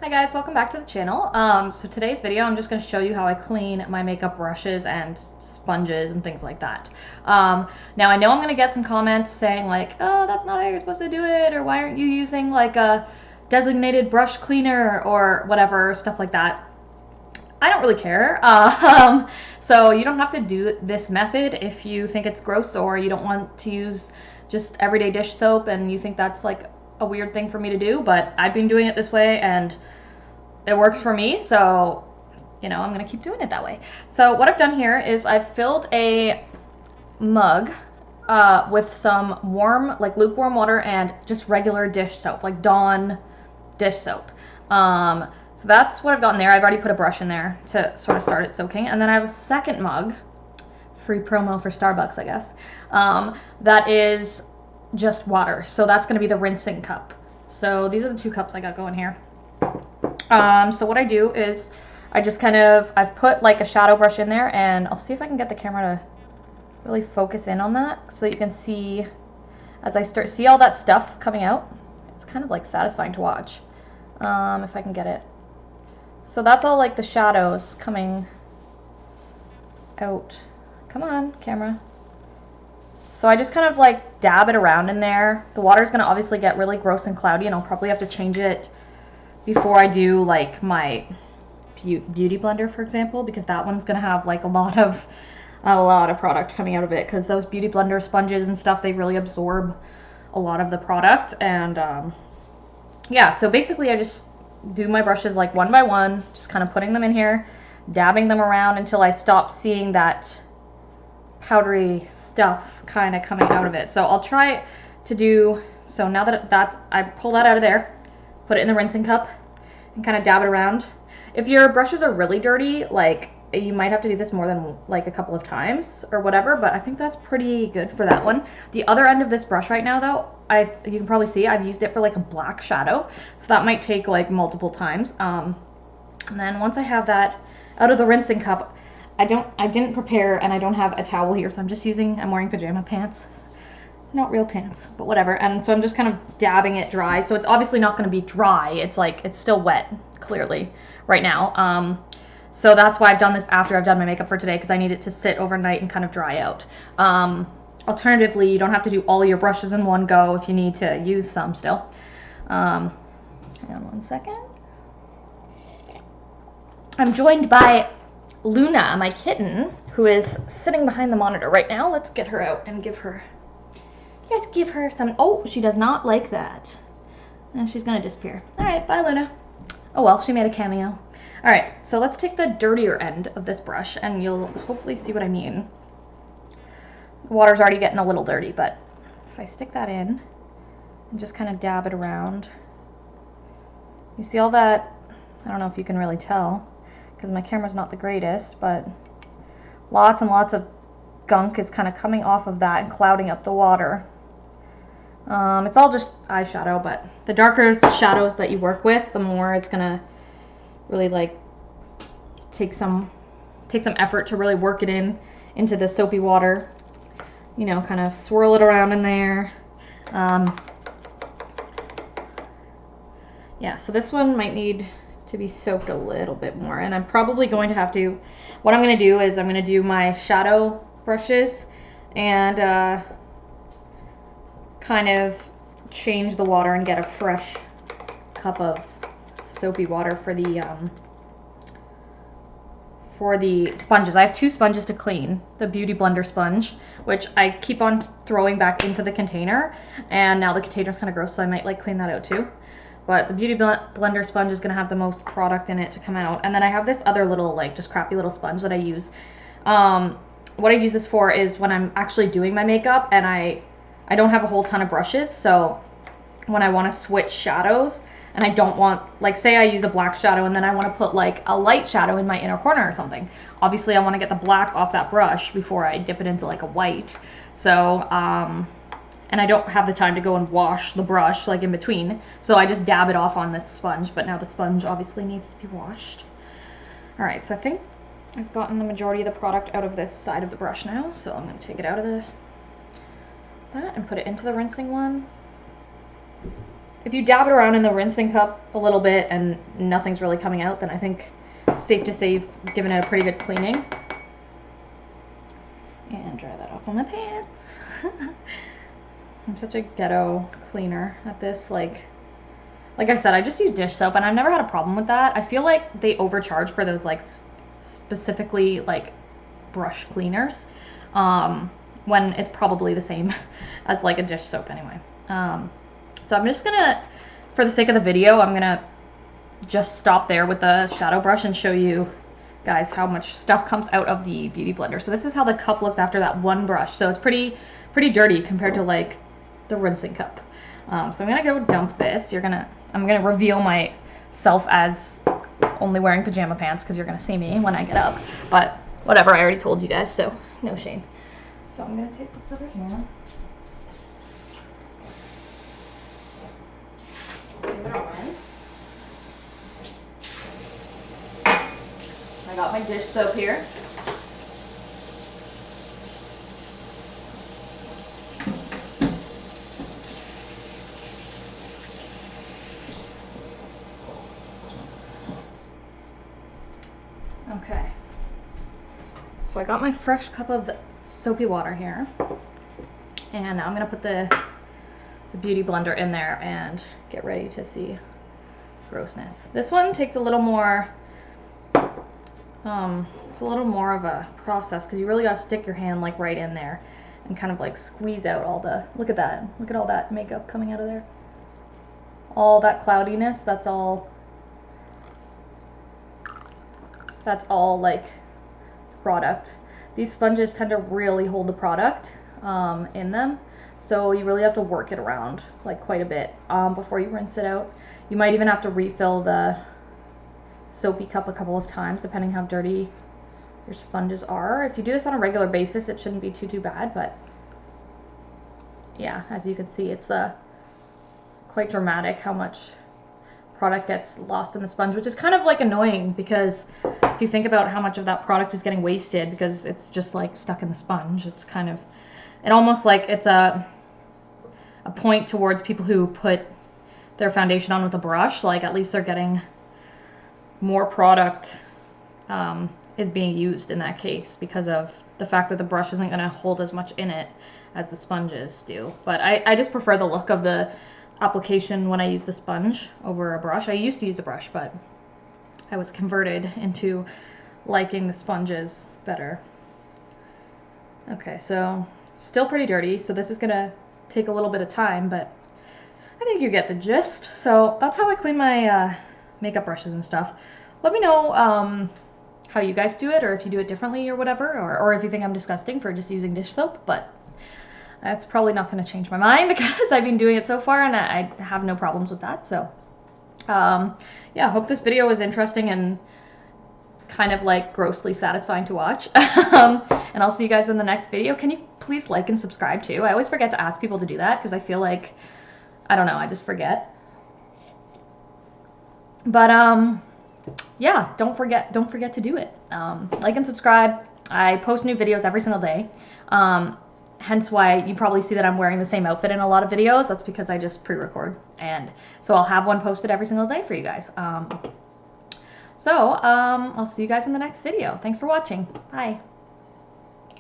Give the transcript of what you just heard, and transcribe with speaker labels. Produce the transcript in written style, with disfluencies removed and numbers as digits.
Speaker 1: Hi guys, welcome back to the channel. So today's video, I'm just going to show you how I clean my makeup brushes and sponges and things like that. Now I know I'm going to get some comments saying like, oh, that's not how you're supposed to do it, or why aren't you using like a designated brush cleaner or whatever, stuff like that. I don't really care. So you don't have to do this method if you think it's gross or you don't want to use just everyday dish soap and you think that's like a weird thing for me to do, but I've been doing it this way and it works for me, so I'm gonna keep doing it that way. So what I've done here is I've filled a mug with some warm, like lukewarm water and just regular dish soap, like Dawn dish soap. So that's what I've got in there. I've already put a brush in there to sort of start it soaking, and then I have a second mug, free promo for Starbucks, I guess, that is just water. So that's gonna be the rinsing cup. So these are the two cups I got going here. So what I do is I've put like a shadow brush in there, and I'll see if I can get the camera to really focus in on that so that you can see as I see all that stuff coming out. It's kind of like satisfying to watch, if I can get it. So that's all like the shadows coming out. Come on, camera. So I just kind of like dab it around in there. The water's gonna obviously get really gross and cloudy, and I'll probably have to change it before I do like my beauty blender, for example, because that one's gonna have like a lot of product coming out of it, because those beauty blender sponges and stuff, they really absorb a lot of the product. And yeah, so basically I just do my brushes like one by one, just kind of putting them in here, dabbing them around until I stop seeing that powdery stuff kind of coming out of it. So I'll try to do, so now that I pull that out of there, put it in the rinsing cup and kind of dab it around. If your brushes are really dirty, like, you might have to do this more than like a couple of times or whatever, but I think that's pretty good for that one. The other end of this brush right now though, you can probably see I've used it for like a black shadow, so that might take like multiple times. And then once I have that out of the rinsing cup, I didn't prepare, and I don't have a towel here, so I'm wearing pajama pants. Not real pants, but whatever. And so I'm just kind of dabbing it dry. So it's obviously not going to be dry. It's like, it's still wet, clearly, right now. So that's why I've done this after I've done my makeup for today, because I need it to sit overnight and kind of dry out. Alternatively, you don't have to do all your brushes in one go if you need to use some still. Hang on one second. I'm joined by Luna, my kitten, who is sitting behind the monitor right now. Let's get her out and give her some. Oh, she does not like that. And she's gonna disappear. All right, bye, Luna. Oh well, she made a cameo. All right, so let's take the dirtier end of this brush, and you'll hopefully see what I mean. The water's already getting a little dirty, but if I stick that in and just kind of dab it around, you see all that? I don't know if you can really tell because my camera's not the greatest, but lots and lots of gunk is kind of coming off of that and clouding up the water. It's all just eyeshadow, but the darker shadows that you work with, the more it's gonna really like take some effort to really work it into the soapy water. You know, kind of swirl it around in there. Yeah, so this one might need to be soaked a little bit more, and I'm probably going to have to, what I'm going to do is I'm going to do my shadow brushes and kind of change the water and get a fresh cup of soapy water for the sponges. I have two sponges to clean. The Beauty Blender sponge, which I keep on throwing back into the container, and now the container's kind of gross, so I might like clean that out too. But the Beauty Blender sponge is going to have the most product in it to come out. And then I have this other little, like, just crappy little sponge that I use. What I use this for is when I'm actually doing my makeup and I don't have a whole ton of brushes. So when I want to switch shadows and I don't want, like, say I use a black shadow and then I want to put, like, a light shadow in my inner corner or something. Obviously, I want to get the black off that brush before I dip it into, like, a white. So, and I don't have the time to go and wash the brush like in between, so I just dab it off on this sponge, but now the sponge obviously needs to be washed. All right, so I think I've gotten the majority of the product out of this side of the brush now, so I'm going to take it out of that and put it into the rinsing one. if you dab it around in the rinsing cup a little bit and nothing's really coming out, then I think it's safe to say you've given it a pretty good cleaning. And dry that off on my pants. I'm such a ghetto cleaner at this. Like I said, I just use dish soap and I've never had a problem with that. I feel like they overcharge for those like specifically like brush cleaners when it's probably the same as like a dish soap anyway. So I'm just gonna, for the sake of the video, I'm gonna just stop there with the shadow brush and show you guys how much stuff comes out of the Beauty Blender. So this is how the cup looks after that one brush. So it's pretty dirty compared to like the rinsing cup. So I'm gonna go dump this. I'm gonna reveal myself as only wearing pajama pants because you're gonna see me when I get up. But whatever, I already told you guys, so no shame. So I'm gonna take this over here. Give it a rinse. I got my dish soap here. Okay. So I got my fresh cup of soapy water here. And now I'm gonna put the Beauty Blender in there and get ready to see grossness. This one takes a little more, it's a little more of a process because you really gotta stick your hand like right in there and kind of like squeeze out all the, look at that, look at all that makeup coming out of there. All that cloudiness, that's all like product. These sponges tend to really hold the product in them. So you really have to work it around like quite a bit before you rinse it out. You might even have to refill the soapy cup a couple of times depending how dirty your sponges are. If you do this on a regular basis, it shouldn't be too bad, but yeah, as you can see, it's quite dramatic how much product gets lost in the sponge, which is kind of like annoying because if you think about how much of that product is getting wasted because it's just like stuck in the sponge, it's kind of, it almost like it's a point towards people who put their foundation on with a brush. Like at least they're getting more product is being used in that case because of the fact that the brush isn't going to hold as much in it as the sponges do. But I just prefer the look of the application when I use the sponge over a brush. I used to use a brush, but I was converted into liking the sponges better. Okay, so still pretty dirty, so this is gonna take a little bit of time, but I think you get the gist. So that's how I clean my makeup brushes and stuff. Let me know how you guys do it, or if you do it differently or whatever, or if you think I'm disgusting for just using dish soap, but that's probably not going to change my mind because I've been doing it so far and I have no problems with that. So yeah, hope this video was interesting and kind of like grossly satisfying to watch. And I'll see you guys in the next video. Can you please like and subscribe too? I always forget to ask people to do that because I feel like, I don't know, I just forget. But yeah, don't forget to do it. Like and subscribe. I post new videos every single day. Hence why you probably see that I'm wearing the same outfit in a lot of videos. That's because I just pre-record. And so I'll have one posted every single day for you guys. I'll see you guys in the next video. Thanks for watching. Bye.